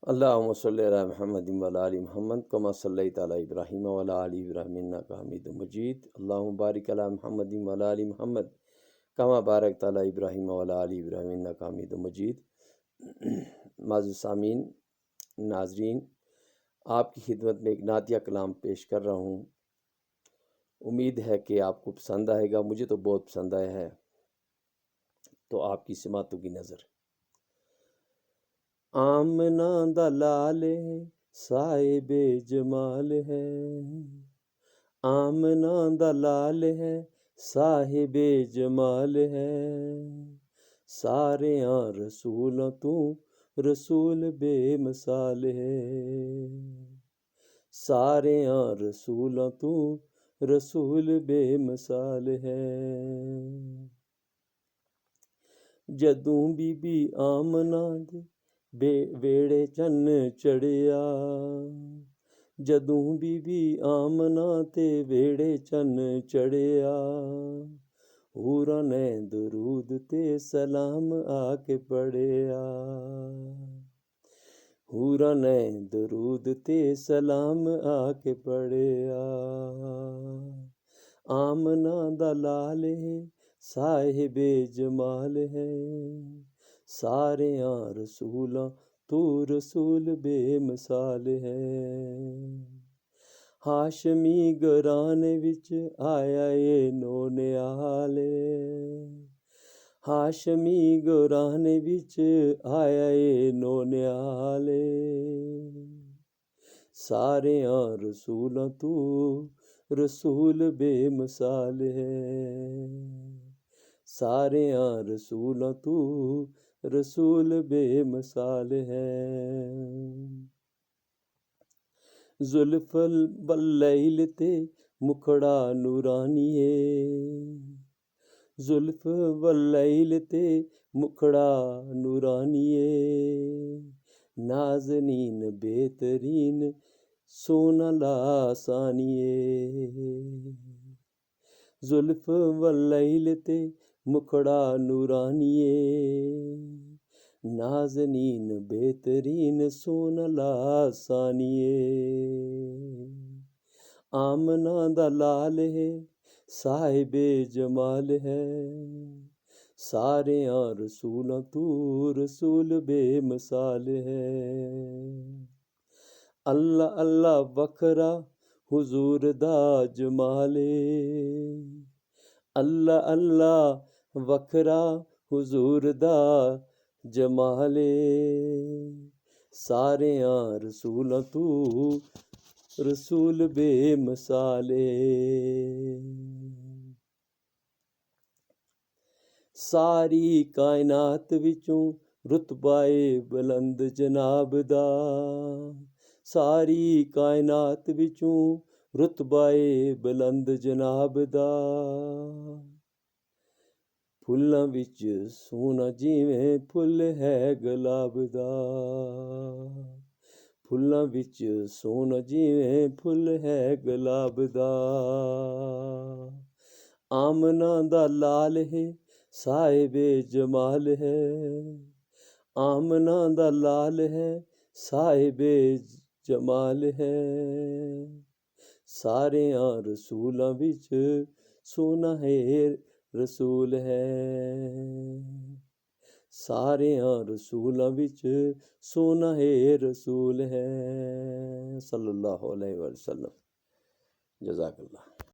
अल्लाहुम्मा सल्लि अला मुहम्मदिन व अला आलि मुहम्मद कमा सल्लैता अला इब्राहीम व अला आलि इब्राहीम इन्नका हमीदुम मजीद। अल्लाहुम्मा बारिक अला मुहम्मदिन व अला आलि मुहम्मद कमा बारकता अला इब्राहीम व अला आलि इब्राहीम इन्नका हमीदुम मजीद। माज़ूर सामीन, नाज़रीन, आपकी खिदमत में एक नातिया कलाम पेश कर रहा हूँ। उम्मीद है कि आपको पसंद आएगा। मुझे तो बहुत पसंद आया है, तो आपकी समातों की नज़र। आमना दा लाल है, साहिबे जमाल है। आमना दा लाल है, साहिबे जमाल है। सारे रसूल तू रसूल बेमिसाल है। सारे रसूल तू रसूल बेमिसाल है। जदूं बीबी आमना दे वेड़े चन्न चढ़िया। जदूं बीबी आमना ते वेड़े चन्न चढ़िया। हूरां ने दरूद ते सलाम आके पढ़िया। हूरां ने दरूद ते सलाम आके पढ़िया। आमना दा लाल है, साहिबे जमाल है। सारे रसूलां तू रसूल बेमिसाल है। हाशमी घराने विच आया ये नोनिहाल। हाशमी घराने विच आया ये नोनिहाल। सारे रसूलां तू रसूल बेमिसाल है। सारे रसूलां तू रसूल बेमिसाल है। जुल्फल बल्लैल ते मुखड़ा नूरानिए। जुल्फ बल्लैल ते मुखड़ा नूरानिए। नाज़नीन बेहतरीन सोना लासानिए। जुल्फ वल्लैल ते मुखड़ा नूरानिए। नाज़नीन बेहतरीन सोना लासानिए। आमना दा लाल है, साहिबे जमाल है। सारे रसूलां तू रसूल बेमिसाल है। अल्लाह अल्लाह वखरा हुजूर दा जमाले। अल्लाह अल्लाह वखरा हुजूर दा जमाले। सारे रसूलां तू रसूल बेमिसाले। सारी कायनात विचों रुतबाए बुलंद जनाब दा। सारी कायनात विचों रुतबाए बुलंद जनाब दा। फुल्लां विच सोहना जिवें फुल है गुलाब दा। फुल्लां विच सोहना जिवें फुल है गुलाब दा। आमना दा लाल है, साहिबे जमाल है। आमना दा लाल है, साहिबे जमाल है। सारे रसूलां विच सोना है रसूल है। सारे रसूलां विच सोना है रसूल है। सल्लल्लाहु अलैहि वसल्लम। जज़ाकल्लाह।